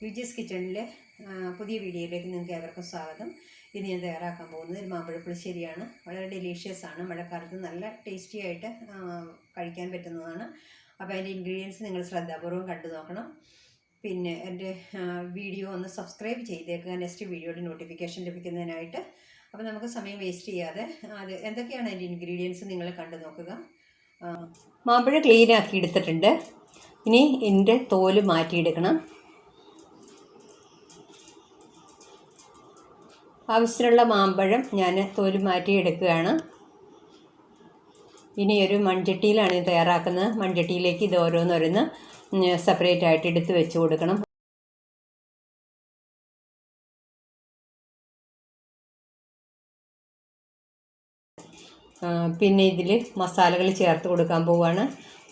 രുചിസ് കിച്ചണിലെ പുതിയ വീഡിയോയിലേക്ക് നിങ്ങൾക്ക് ഏവർക്കും സ്വാഗതം. ഇനി ഞാൻ തയ്യാറാക്കാൻ പോകുന്നത് ഒരു മാമ്പഴ പുളിശ്ശേരിയാണ്. വളരെ ഡെലീഷ്യസ് ആണ്. മഴക്കാലത്ത് നല്ല ടേസ്റ്റി ആയിട്ട് കഴിക്കാൻ പറ്റുന്നതാണ്. അപ്പോൾ അതിൻ്റെ ഇൻഗ്രീഡിയൻസ് നിങ്ങൾ ശ്രദ്ധാപൂർവ്വം കണ്ടു നോക്കണം. പിന്നെ എൻ്റെ വീഡിയോ ഒന്ന് സബ്സ്ക്രൈബ് ചെയ്തേക്കുക, നെക്സ്റ്റ് വീഡിയോയുടെ നോട്ടിഫിക്കേഷൻ ലഭിക്കുന്നതിനായിട്ട്. അപ്പോൾ നമുക്ക് സമയം വേസ്റ്റ് ചെയ്യാതെ അത് എന്തൊക്കെയാണ് അതിൻ്റെ ഇൻഗ്രീഡിയൻസ് നിങ്ങൾ കണ്ടു നോക്കുക. മാമ്പഴം ക്ലീൻ ആക്കി എടുത്തിട്ടുണ്ട്. ഇനി ഇതിൻ്റെ തോല് മാറ്റിയെടുക്കണം. ആവശ്യത്തിനുള്ള മാമ്പഴം ഞാൻ തോല് മാറ്റിയെടുക്കുകയാണ്. ഇനി ഒരു മൺചട്ടിയിലാണ് തയ്യാറാക്കുന്നത്. മൺചട്ടിയിലേക്ക് ഇത് ഓരോന്നോരോന്ന് സെപ്പറേറ്റ് ആയിട്ട് എടുത്ത് വെച്ച് കൊടുക്കണം. പിന്നെ ഇതിൽ മസാലകൾ ചേർത്ത് കൊടുക്കാൻ പോവുകയാണ്.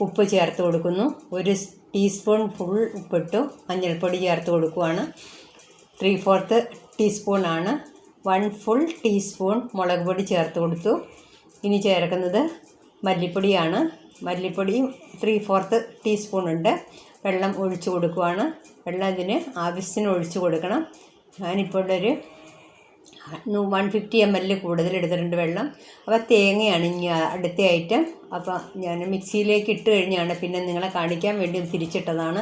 ഉപ്പ് ചേർത്ത് കൊടുക്കുന്നു. 1 ടീസ്പൂൺ ഫുൾ ഉപ്പിട്ടു. മഞ്ഞൾപ്പൊടി ചേർത്ത് കൊടുക്കുകയാണ്. 3/4 ടീസ്പൂണാണ്. 1 ഫുൾ ടീസ്പൂൺ മുളക് പൊടി ചേർത്ത് കൊടുത്തു. ഇനി ചേർക്കുന്നത് മല്ലിപ്പൊടിയാണ്. മല്ലിപ്പൊടിയും 3/4 ടീസ്പൂൺ ഉണ്ട്. വെള്ളം ഒഴിച്ചു കൊടുക്കുകയാണ്. വെള്ളം ഇതിന് ആവശ്യത്തിന് ഒഴിച്ചു കൊടുക്കണം. ഞാനിപ്പോൾ ഒരു 150 ml കൂടുതൽ എടുത്തിട്ടുണ്ട് വെള്ളം. അപ്പോൾ തേങ്ങയാണ് ഇനി അടുത്ത ഐറ്റം. അപ്പോൾ ഞാൻ മിക്സിയിലേക്ക് ഇട്ട് കഴിഞ്ഞാണ് പിന്നെ നിങ്ങളെ കാണിക്കാൻ വേണ്ടി തിരിച്ചിട്ടതാണ്.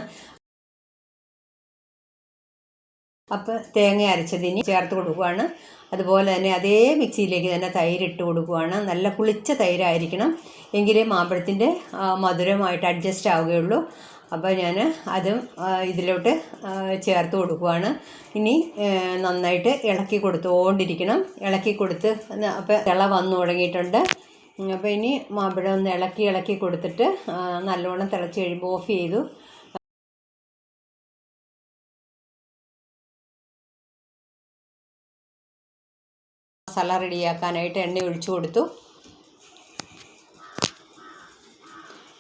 അപ്പോൾ തേങ്ങ അരച്ചതിന് ചേർത്ത് കൊടുക്കുകയാണ്. അതുപോലെ തന്നെ അതേ മിക്സിയിലേക്ക് തന്നെ തൈര് ഇട്ട് കൊടുക്കുകയാണ്. നല്ല പുളിച്ച തൈരായിരിക്കണം, എങ്കിലേ മാമ്പഴത്തിൻ്റെ മധുരമായിട്ട് അഡ്ജസ്റ്റ് ആവുകയുള്ളൂ. അപ്പോൾ ഞാൻ അതും ഇതിലോട്ട് ചേർത്ത് കൊടുക്കുകയാണ്. ഇനി നന്നായിട്ട് ഇളക്കി കൊടുത്തുകൊണ്ടിരിക്കണം. ഇളക്കി കൊടുത്ത് അപ്പോൾ തിള വന്നു തുടങ്ങിയിട്ടുണ്ട്. അപ്പോൾ ഇനി മാമ്പഴം ഒന്ന് ഇളക്കി കൊടുത്തിട്ട് നല്ലോണം തിളച്ച് കഴിയുമ്പോൾ ഓഫ് ചെയ്തു. മസാല റെഡിയാക്കാനായിട്ട് എണ്ണ ഒഴിച്ചു കൊടുത്തു.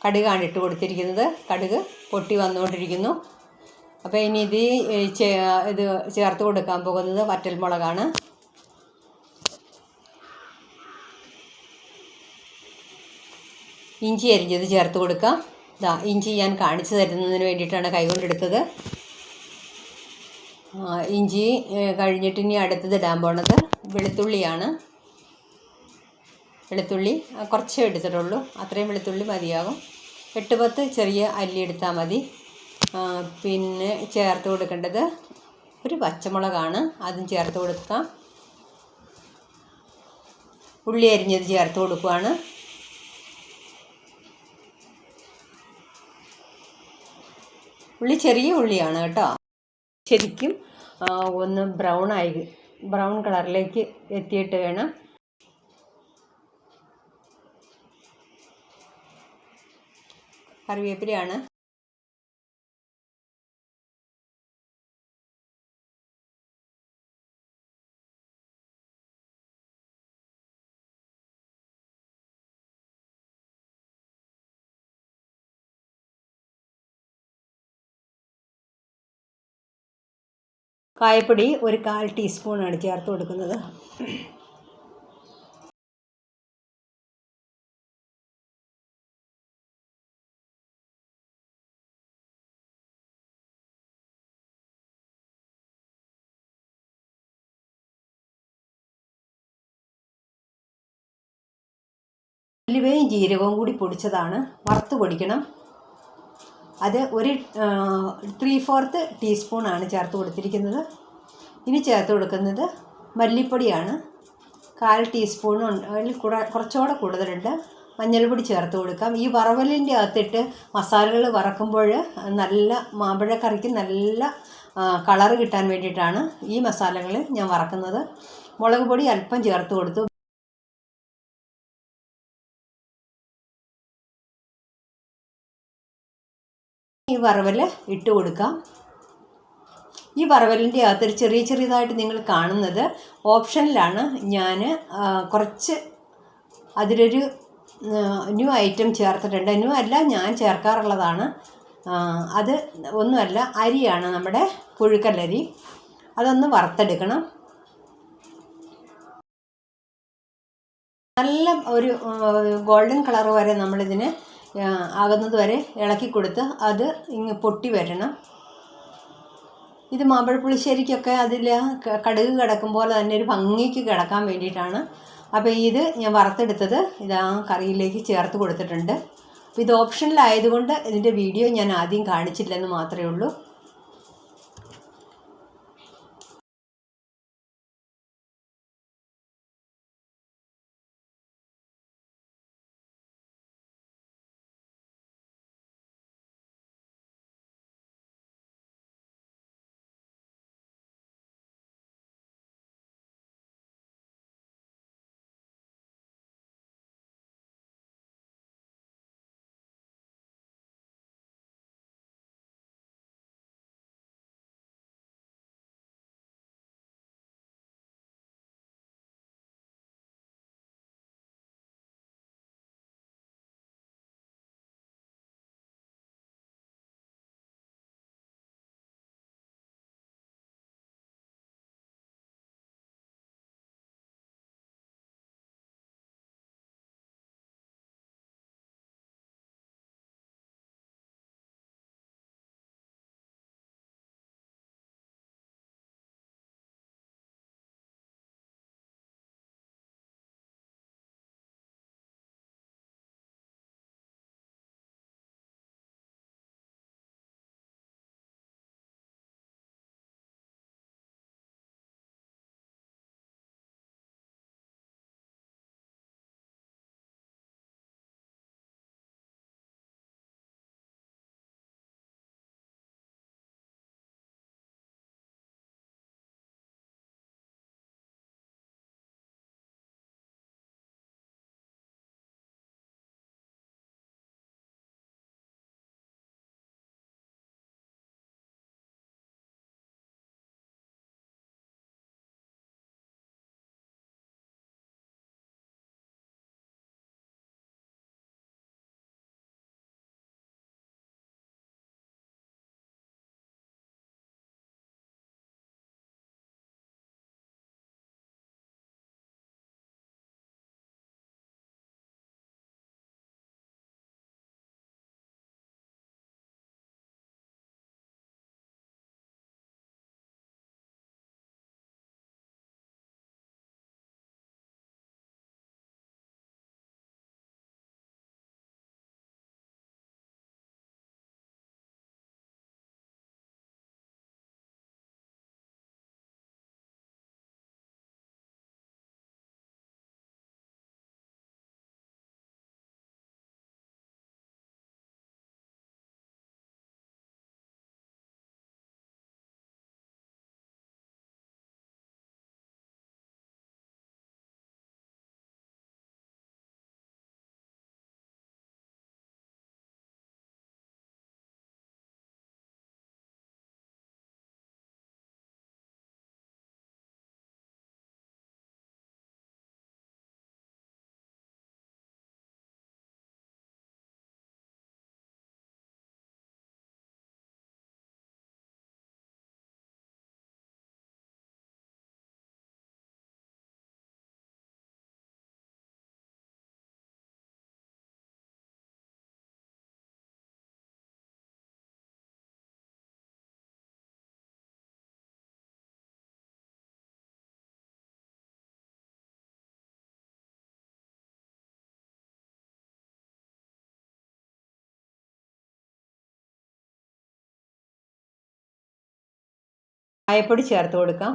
കടുകാണ് ഇട്ട് കൊടുത്തിരിക്കുന്നത്. കടുക് പൊട്ടി വന്നുകൊണ്ടിരിക്കുന്നു. അപ്പോൾ ഇനി ഇത് ചേർത്ത് കൊടുക്കാൻ പോകുന്നത് വറ്റൽമുളകാണ്. ഇഞ്ചി അരിഞ്ഞത് ചേർത്ത് കൊടുക്കാം. ഇഞ്ചി ഞാൻ കാണിച്ചു തരുന്നതിന് വേണ്ടിയിട്ടാണ് കൈകൊണ്ടെടുത്തത്. ഇഞ്ചി കഴിഞ്ഞിട്ട് ഇനി അടുത്തത് ഇടാൻ പോണത് വെളുത്തുള്ളിയാണ്. വെളുത്തുള്ളി കുറച്ചേ എടുത്തിട്ടുള്ളൂ. അത്രയും വെളുത്തുള്ളി മതിയാകും. 8-10 ചെറിയ അല്ലി എടുത്താൽ മതി. പിന്നെ ചേർത്ത് കൊടുക്കേണ്ടത് ഒരു പച്ചമുളകാണ്. അതും ചേർത്ത് കൊടുക്കാം. ഉള്ളി അരിഞ്ഞത് ചേർത്ത് കൊടുക്കുകയാണ്. ഉള്ളി ചെറിയ ഉള്ളിയാണ് കേട്ടോ. ശരിക്കും ഒന്ന് ബ്രൗൺ കളറിലേക്ക് എത്തിയിട്ട് വേണം. കറിവേപ്പിലയാണ്. കായപ്പൊടി ഒരു 1/4 ടീസ്പൂണാണ് ചേർത്ത് കൊടുക്കുന്നത്. ഉലുവയും ജീരകവും കൂടി പൊടിച്ചതാണ്. വറുത്ത് പൊടിക്കണം. അത് ഒരു 3/4 ടീസ്പൂണാണ് ചേർത്ത് കൊടുത്തിരിക്കുന്നത്. ഇനി ചേർത്ത് കൊടുക്കുന്നത് മല്ലിപ്പൊടിയാണ്. 1/4 ടീസ്പൂണുണ്ട്. അതിൽ കുറച്ചുകൂടെ കൂടുതലുണ്ട്. മഞ്ഞൾപ്പൊടി ചേർത്ത് കൊടുക്കാം. ഈ വറവലിൻ്റെ അകത്തിട്ട് മസാലകൾ വറക്കുമ്പോൾ നല്ല മാമ്പഴക്കറിക്ക് നല്ല കളറ് കിട്ടാൻ വേണ്ടിയിട്ടാണ് ഈ മസാലകൾ ഞാൻ വറക്കുന്നത്. മുളക് പൊടി അല്പം ചേർത്ത് കൊടുത്തു. ഈ വറവൽ ഇട്ട് കൊടുക്കാം. ഈ വറവലിൻ്റെ അകത്തൊരു ചെറിയതായിട്ട് നിങ്ങൾ കാണുന്നത് ഓപ്ഷനിലാണ്. ഞാൻ കുറച്ച് അതിലൊരു ന്യൂ ഐറ്റം ചേർത്തിട്ടുണ്ട്. ന്യൂ അല്ല, ഞാൻ ചേർക്കാറുള്ളതാണ്. അത് ഒന്നുമല്ല, അരിയാണ്, നമ്മുടെ പുഴുക്കലരി. അതൊന്ന് വറുത്തെടുക്കണം. നല്ല ഒരു ഗോൾഡൻ കളർ വരെ നമ്മളിതിനെ ആകുന്നത് വരെ ഇളക്കി കൊടുത്ത് അത് ഇങ്ങ് പൊട്ടി വരണം. ഇത് മാമ്പഴ പുളിശ്ശേരിക്കൊക്കെ അതിൽ കടുക് കിടക്കും പോലെ തന്നെ ഒരു ഭംഗിക്ക് കിടക്കാൻ വേണ്ടിയിട്ടാണ്. അപ്പോൾ ഇത് ഞാൻ വറുത്തെടുത്തത് ഇതാ കറിയിലേക്ക് ചേർത്ത് കൊടുത്തിട്ടുണ്ട്. അപ്പോൾ ഇത് ഓപ്ഷനിലായതുകൊണ്ട് ഇതിൻ്റെ വീഡിയോ ഞാൻ ആദ്യം കാണിച്ചില്ലെന്ന് മാത്രമേ ഉള്ളൂ. കായപ്പൊടി ചേർത്ത് കൊടുക്കാം.